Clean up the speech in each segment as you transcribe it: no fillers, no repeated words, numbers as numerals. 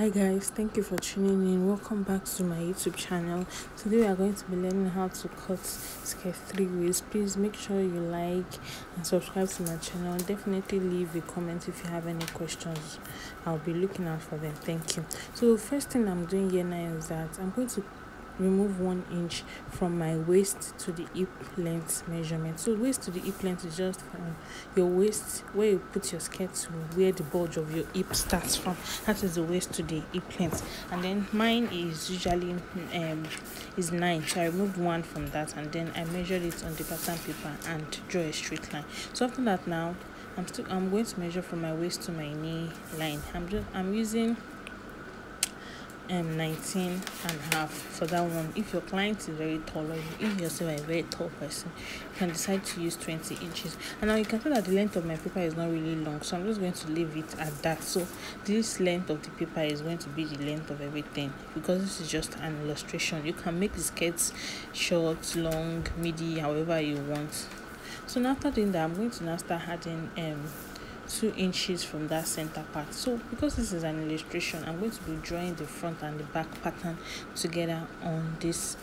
Hi guys, thank you for tuning in. Welcome back to my YouTube channel. Today we are going to be learning how to cut skirt 3 ways. Please make sure you like and subscribe to my channel. Definitely leave a comment if you have any questions. I'll be looking out for them. Thank you. So first thing I'm doing here now is that I'm going to remove 1 inch from my waist to the hip length measurement. So waist to the hip length is just from your waist where you put your skirt to where the bulge of your hip starts from. That is the waist to the hip length. And then mine is usually is 9, so I removed 1 from that, and then I measured it on the pattern paper and draw a straight line. So after that, now I'm going to measure from my waist to my knee line. I'm using 19.5 for that one. If your client is very tall, or if yourself are a very tall person, you can decide to use 20 inches. And now you can tell that the length of my paper is not really long, so I'm just going to leave it at that. So this length of the paper is going to be the length of everything, because this is just an illustration. You can make the skirts short, long, midi, however you want. So now after doing that, I'm going to now start adding 2 inches from that center part. So because this is an illustration, I'm going to be drawing the front and the back pattern together on this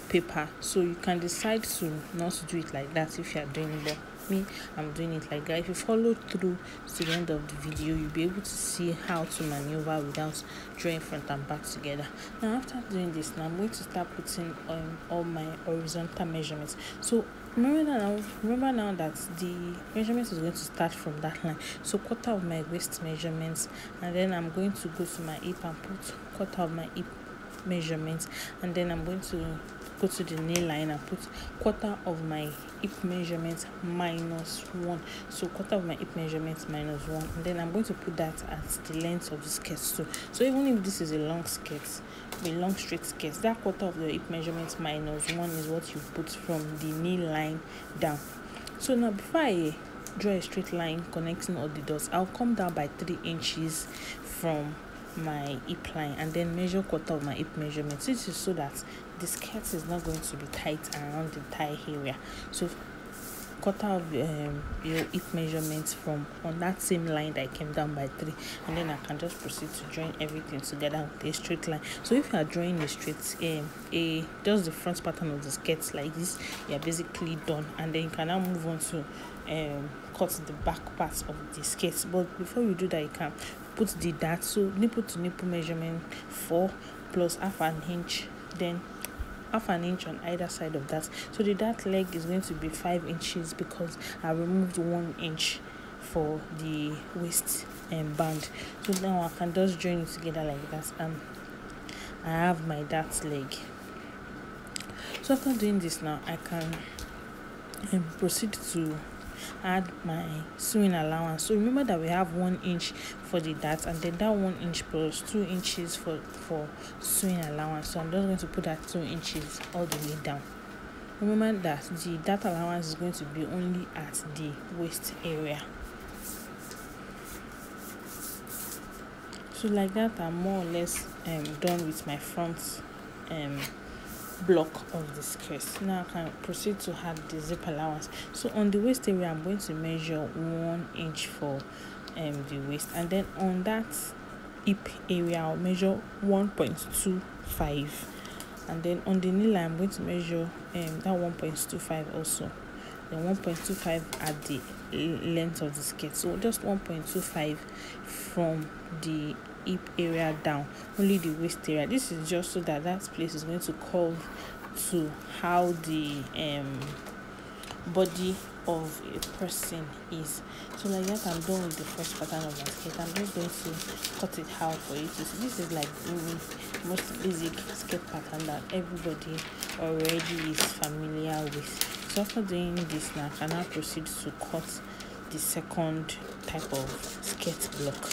paper. So you can decide to not do it like that if you are doing it, but me, I'm doing it like that. If you follow through to the end of the video, you'll be able to see how to maneuver without drawing front and back together. Now after doing this, now I'm going to start putting all my horizontal measurements. So remember now that the measurement is going to start from that line. So quarter of my waist measurements, and then I'm going to go to my hip and put quarter of my hip measurements, and then I'm going to go to the knee line and put quarter of my hip measurements minus 1. So quarter of my hip measurements minus 1, and then I'm going to put that at the length of the skirt too. So even if this is a long skirt, a long straight skirt, that quarter of the hip measurements minus 1 is what you put from the knee line down. So now before I draw a straight line connecting all the dots, I'll come down by 3 inches from my hip line and then measure quarter of my hip measurements. This is so that the skirt is not going to be tight around the thigh area. So quarter of your hip measurements from on that same line that I came down by 3, and then I can just proceed to join everything together with a straight line. So if you are drawing a straight just the front pattern of the skirt like this, you are basically done, and then you can now move on to cut the back part of the skirt. But before you do that, you can put the dart. So nipple to nipple measurement 4 plus half an inch, then half an inch on either side of that. So the dart leg is going to be 5 inches because I removed 1 inch for the waist band. So now I can just join it together like that, and I have my dart leg. So after doing this, now I can proceed to add my sewing allowance. So remember that we have 1 inch for the dart, and then that 1 inch plus 2 inches for sewing allowance. So I'm just going to put that 2 inches all the way down. Remember that the dart allowance is going to be only at the waist area. So like that, I'm more or less done with my front block of the skirt. Now I can proceed to add the zip allowance. So on the waist area, I'm going to measure 1 inch for the waist, and then on that hip area I'll measure 1.25, and then on the knee line I'm going to measure that 1.25 also, then 1.25 at the length of the skirt. So just 1.25 from the hip area down, only the waist area. This is just so that that place is going to curve to how the body of a person is. So like that, I'm done with the first pattern of my skirt. I'm just going to cut it out for you to see. This is like the most basic skirt pattern that everybody already is familiar with. So after doing this, now I can now proceed to cut the second type of skirt block.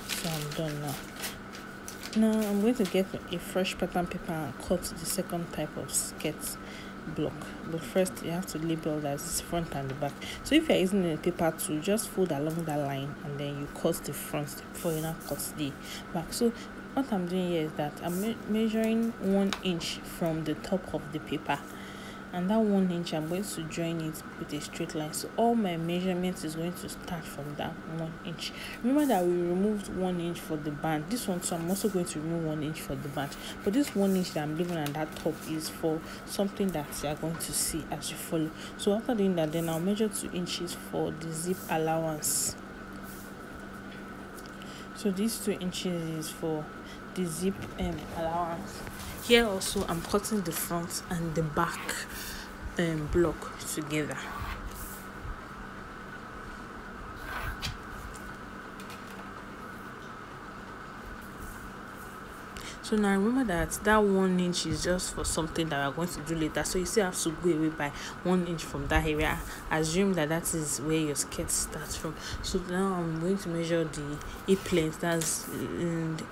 So I'm done now. Now I'm going to get a fresh pattern paper and cut the second type of skirt block. But first you have to label that it's front and the back. So if you're using a paper tool, just fold along that line and then you cut the front before you now cut the back. So what I'm doing here is that I'm measuring 1 inch from the top of the paper, and that 1 inch I'm going to join it with a straight line. So all my measurements is going to start from that 1 inch. Remember that we removed 1 inch for the band. This one, so I'm also going to remove 1 inch for the band, but this 1 inch that I'm leaving at that top is for something that you are going to see as you follow. So after doing that, then I'll measure 2 inches for the zip allowance. So these 2 inches is for the zip allowance. Here also I'm cutting the front and the back block together. So now remember that 1 inch is just for something that we're going to do later. So you still have to go away by 1 inch from that area. Assume that is where your skirt starts from. So now I'm going to measure the hip length. That's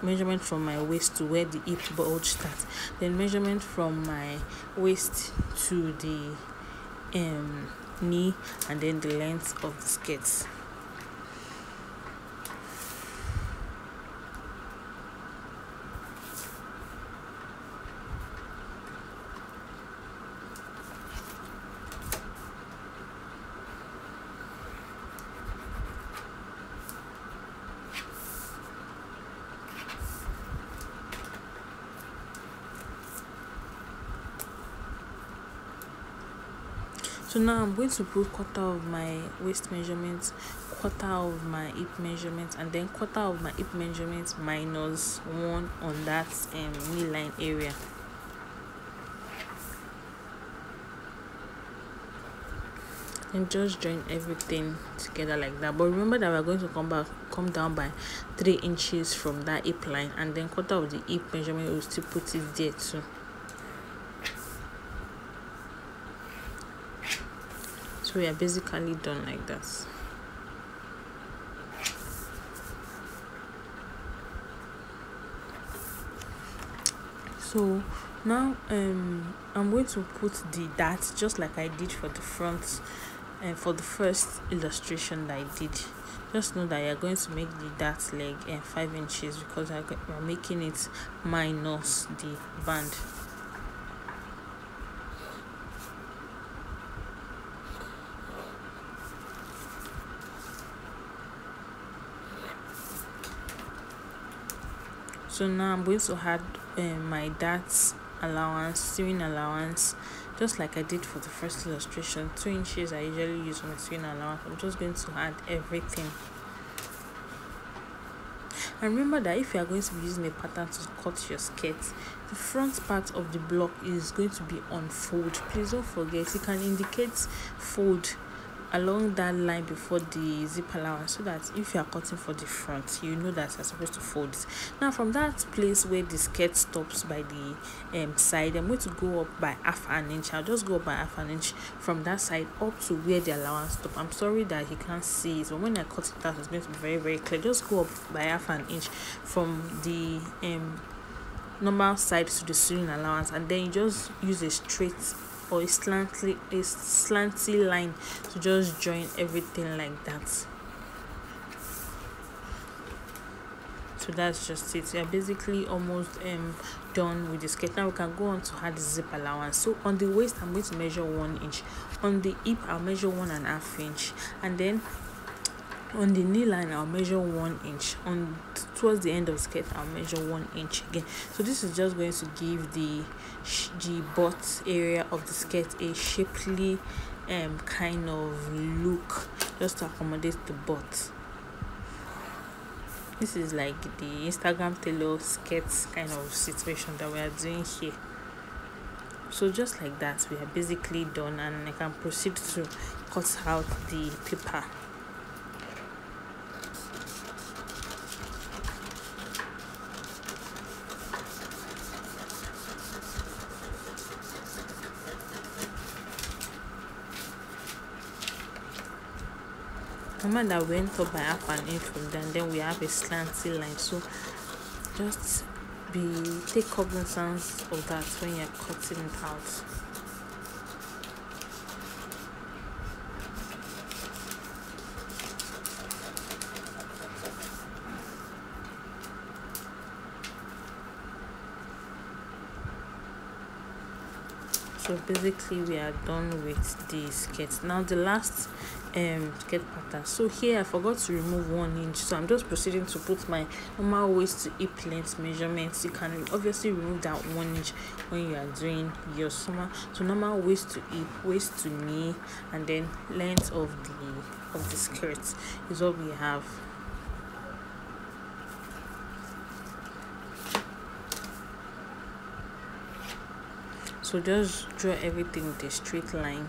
measurement from my waist to where the hip bulge starts. Then measurement from my waist to the knee, and then the length of the skirts. So now I'm going to put quarter of my waist measurements, quarter of my hip measurements, and then quarter of my hip measurements minus 1 on that knee line area. And just join everything together like that. But remember that we're going to come down by 3 inches from that hip line, and then quarter of the hip measurement will still put it there too. So we are basically done like that. So now I'm going to put the dart just like I did for the front and for the first illustration that I did. Just know that you're going to make the dart leg 5 inches because we're making it minus the band. So now I'm going to add my dart allowance, sewing allowance, just like I did for the first illustration. 2 inches I usually use for my sewing allowance. I'm just going to add everything. And remember that if you are going to be using a pattern to cut your skirt, the front part of the block is going to be on fold. Please don't forget, you can indicate fold along that line before the zip allowance, so that if you are cutting for the front, you know that you're supposed to fold it. Now from that place where the skirt stops by the side, I'm going to go up by half an inch. I'll just go up by half an inch from that side up to where the allowance stop. I'm sorry that you can't see it, but when I cut it out, it's going to be very, very clear. Just go up by half an inch from the normal side to the sewing allowance, and then you just use a straight or a slanty line to just join everything like that. So that's just it. We are basically almost done with the skirt. Now we can go on to add the zip allowance. So on the waist, I'm going to measure 1 inch. On the hip, I'll measure 1.5 inch, and then on the knee line I'll measure 1 inch. On towards the end of the skirt, I'll measure 1 inch again. So this is just going to give the butt area of the skirt a shapely kind of look, just to accommodate the butt. This is like the Instagram tailor skirts kind of situation that we are doing here. So just like that, we are basically done, and I can proceed to cut out the paper. Remember that we went up by half an inch from there, and then we have a slanty line. So just take cognizance of that when you're cutting it out. So basically we are done with the skirt. Now the last skirt pattern. So here I forgot to remove 1 inch, so I'm just proceeding to put my normal waist to hip length measurements. You can obviously remove that 1 inch when you are doing your summer. So normal waist to hip, waist to knee, and then length of the skirt is what we have. So just draw everything with a straight line.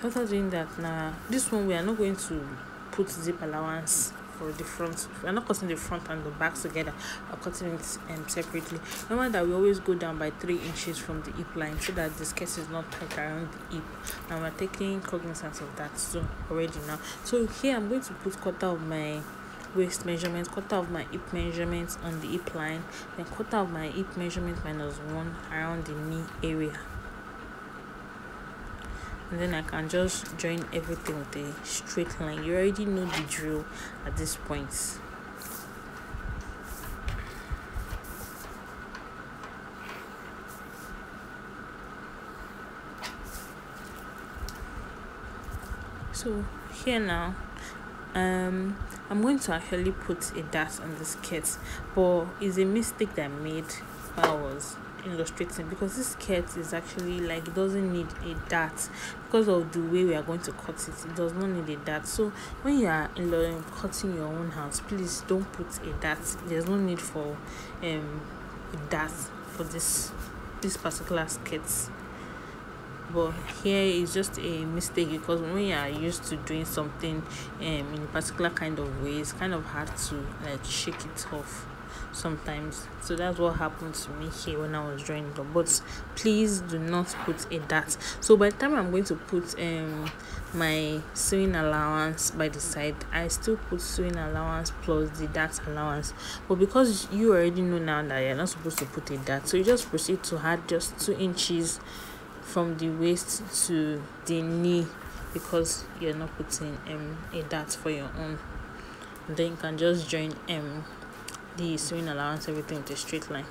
So after doing that, now this one we are not going to put zip allowance for the front. We are not cutting the front and the back together. We're cutting it separately. Remember that we always go down by 3 inches from the hip line so that the skirt is not tight around the hip. And we're taking cognizance of that so already now. So here I'm going to put quarter of my waist measurement, quarter of my hip measurement on the hip line, then quarter of my hip measurement minus 1 around the knee area. And then I can just join everything with a straight line. You already know the drill at this point. So here now, I'm going to actually put a dart on the skirt, but it's a mistake that I made while I was illustrating, because this skirt is actually like, it doesn't need a dart because of the way we are going to cut it. It does not need a dart. So when you are cutting your own house, please don't put a dart. There's no need for a dart for this particular skirt. But here is just a mistake, because when you are used to doing something in a particular kind of way, it's kind of hard to like shake it off sometimes. So that's what happened to me here when I was drawing it up. But please do not put a dart. So by the time I'm going to put my sewing allowance by the side, I still put sewing allowance plus the dart allowance. But because you already know now that you're not supposed to put a dart, so you just proceed to add just 2 inches from the waist to the knee, because you're not putting a dart for your own. And then you can just join the sewing allowance, everything with a straight line.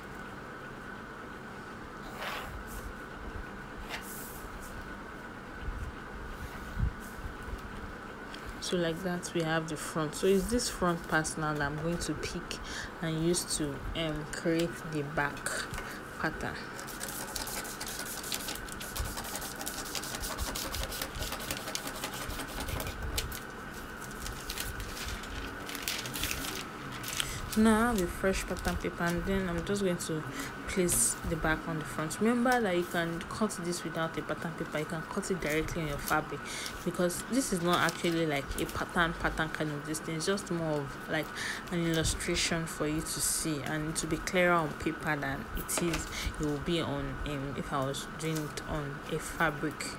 So like that we have the front. So it's this front part now that I'm going to pick and use to create the back pattern. Now I have a fresh pattern paper, and then I'm just going to place the back on the front. Remember that you can cut this without a pattern paper. You can cut it directly on your fabric, because this is not actually like a pattern kind of this thing. It's just more of like an illustration for you to see, and to be clearer on paper than it will be on if I was doing it on a fabric.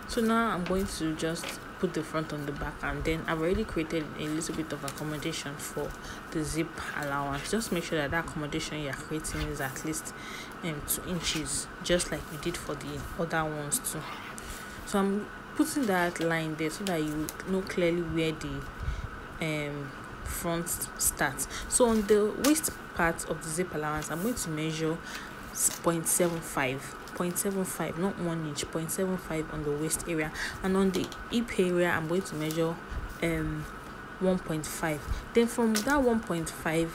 So now I'm going to just put the front on the back, and then I've already created a little bit of accommodation for the zip allowance. Just make sure that that accommodation you're creating is at least 2 inches, just like we did for the other ones too. So I'm putting that line there so that you know clearly where the front starts. So on the waist part of the zip allowance, I'm going to measure 0.75, not 1 inch, 0.75 on the waist area, and on the hip area I'm going to measure 1.5. Then from that 1.5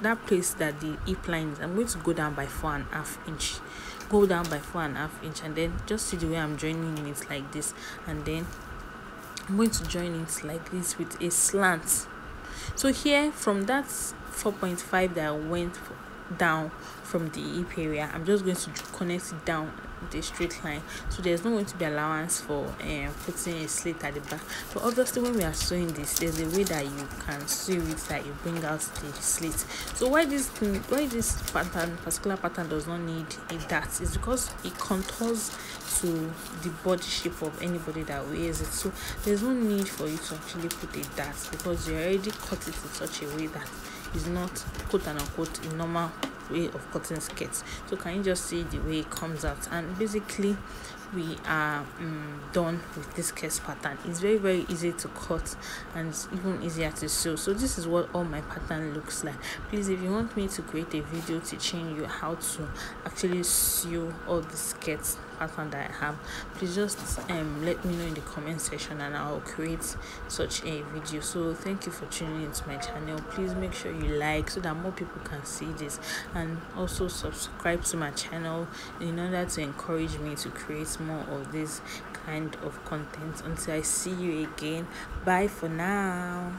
that place that the hip line is, I'm going to go down by 4.5 inch, and then just see the way I'm joining it like this, and then I'm going to join it like this with a slant. So here from that 4.5 that I went down from the hip area, I'm just going to connect it down with a straight line. So there's not going to be allowance for putting a slit at the back. But obviously when we are sewing this, there's a way that you can sew it that you bring out the slit. So why this particular pattern does not need a dart is because it contours to the body shape of anybody that wears it. So there's no need for you to actually put a dart, because you already cut it in such a way that is not quote unquote a normal way of cutting skirts. So can you just see the way it comes out? And basically we are done with this case pattern. It's very easy to cut and it's even easier to sew. So this is what all my pattern looks like. Please, if you want me to create a video teaching you how to actually sew all the skirts pattern that I have, please just let me know in the comment section and I'll create such a video. So thank you for tuning into my channel. Please make sure you like so that more people can see this, and also subscribe to my channel in order to encourage me to create more of this kind of content. Until I see you again, bye for now.